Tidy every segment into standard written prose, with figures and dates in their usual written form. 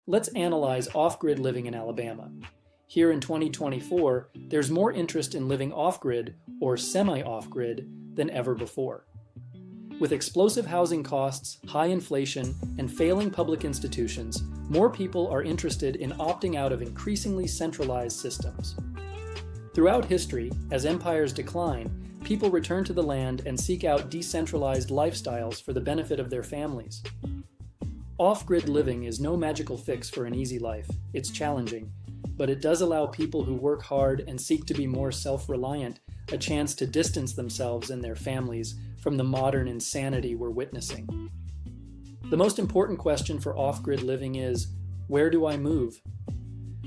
Let's analyze off-grid living in Alabama. Here in 2024, there's more interest in living off-grid or semi-off-grid than ever before. With explosive housing costs, high inflation, and failing public institutions, more people are interested in opting out of increasingly centralized systems. Throughout history, as empires decline, people return to the land and seek out decentralized lifestyles for the benefit of their families. Off-grid living is no magical fix for an easy life. It's challenging, but it does allow people who work hard and seek to be more self-reliant a chance to distance themselves and their families from the modern insanity we're witnessing. The most important question for off-grid living is, where do I move?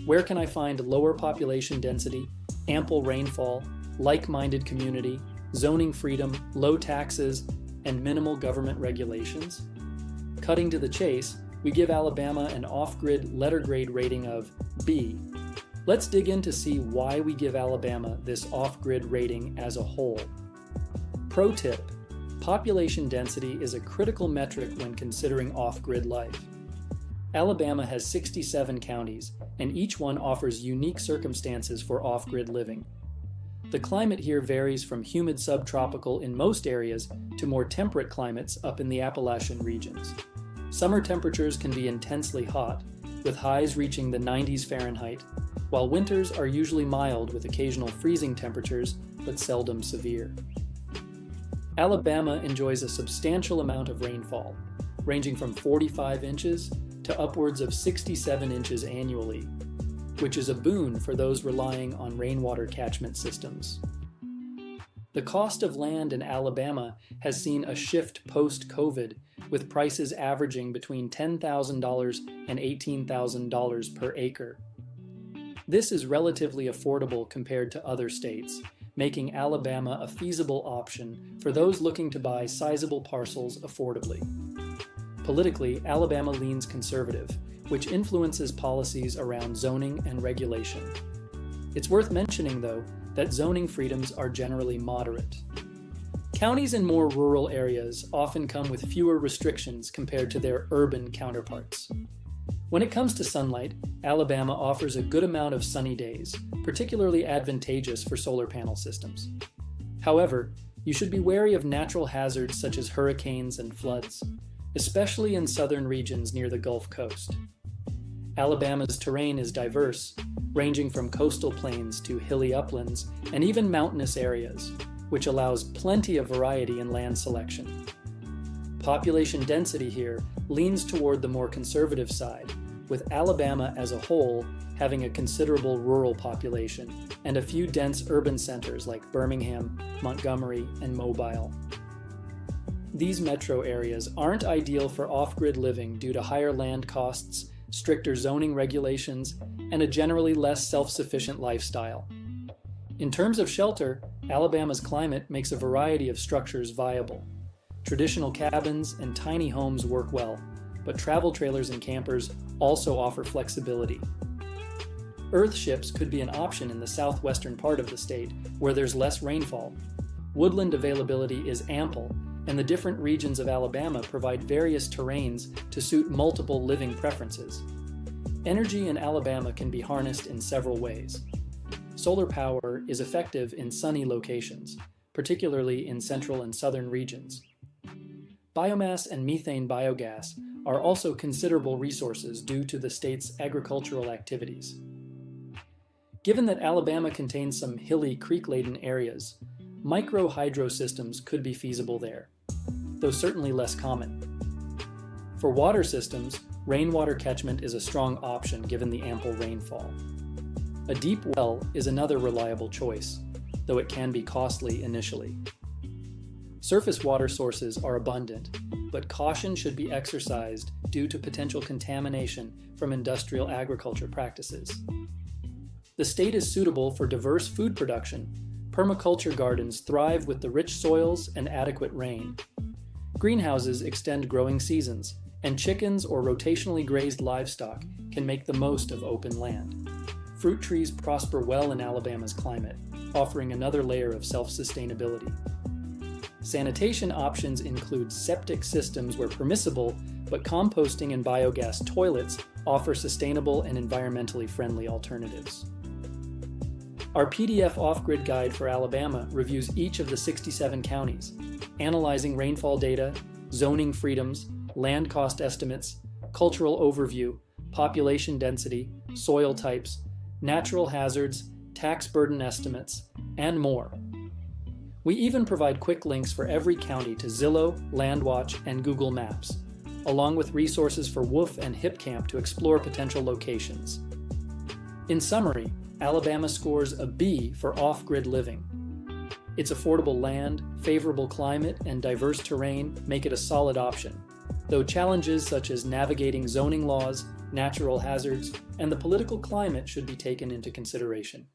Where can I find lower population density, ample rainfall, like-minded community, zoning freedom, low taxes, and minimal government regulations? Cutting to the chase, we give Alabama an off-grid letter grade rating of B. Let's dig in to see why we give Alabama this off-grid rating as a whole. Pro tip: population density is a critical metric when considering off-grid life. Alabama has 67 counties, and each one offers unique circumstances for off-grid living. The climate here varies from humid subtropical in most areas to more temperate climates up in the Appalachian regions. Summer temperatures can be intensely hot, with highs reaching the 90s Fahrenheit, while winters are usually mild with occasional freezing temperatures, but seldom severe. Alabama enjoys a substantial amount of rainfall, ranging from 45 inches to upwards of 67 inches annually, which is a boon for those relying on rainwater catchment systems. The cost of land in Alabama has seen a shift post-COVID, with prices averaging between $10,000 and $18,000 per acre. This is relatively affordable compared to other states, making Alabama a feasible option for those looking to buy sizable parcels affordably. Politically, Alabama leans conservative, which influences policies around zoning and regulation. It's worth mentioning, though, that zoning freedoms are generally moderate. Counties in more rural areas often come with fewer restrictions compared to their urban counterparts. When it comes to sunlight, Alabama offers a good amount of sunny days, particularly advantageous for solar panel systems. However, you should be wary of natural hazards such as hurricanes and floods, especially in southern regions near the Gulf Coast. Alabama's terrain is diverse, ranging from coastal plains to hilly uplands and even mountainous areas, which allows plenty of variety in land selection. Population density here leans toward the more conservative side, with Alabama as a whole having a considerable rural population and a few dense urban centers like Birmingham, Montgomery, and Mobile. These metro areas aren't ideal for off-grid living due to higher land costs, stricter zoning regulations, and a generally less self-sufficient lifestyle. In terms of shelter, Alabama's climate makes a variety of structures viable. Traditional cabins and tiny homes work well, but travel trailers and campers also offer flexibility. Earthships could be an option in the southwestern part of the state, where there's less rainfall. Woodland availability is ample, and the different regions of Alabama provide various terrains to suit multiple living preferences. Energy in Alabama can be harnessed in several ways. Solar power is effective in sunny locations, particularly in central and southern regions. Biomass and methane biogas are also considerable resources due to the state's agricultural activities. Given that Alabama contains some hilly, creek-laden areas, micro-hydro systems could be feasible there, though certainly less common. For water systems, rainwater catchment is a strong option given the ample rainfall. A deep well is another reliable choice, though it can be costly initially. Surface water sources are abundant, but caution should be exercised due to potential contamination from industrial agriculture practices. The state is suitable for diverse food production. Permaculture gardens thrive with the rich soils and adequate rain. Greenhouses extend growing seasons, and chickens or rotationally grazed livestock can make the most of open land. Fruit trees prosper well in Alabama's climate, offering another layer of self-sustainability. Sanitation options include septic systems where permissible, but composting and biogas toilets offer sustainable and environmentally friendly alternatives. Our PDF off-grid guide for Alabama reviews each of the 67 counties, analyzing rainfall data, zoning freedoms, land cost estimates, cultural overview, population density, soil types, natural hazards, tax burden estimates, and more. We even provide quick links for every county to Zillow, LandWatch, and Google Maps, along with resources for WWOOF and HipCamp to explore potential locations. In summary, Alabama scores a B for off-grid living. Its affordable land, favorable climate, and diverse terrain make it a solid option, though challenges such as navigating zoning laws, natural hazards, and the political climate should be taken into consideration.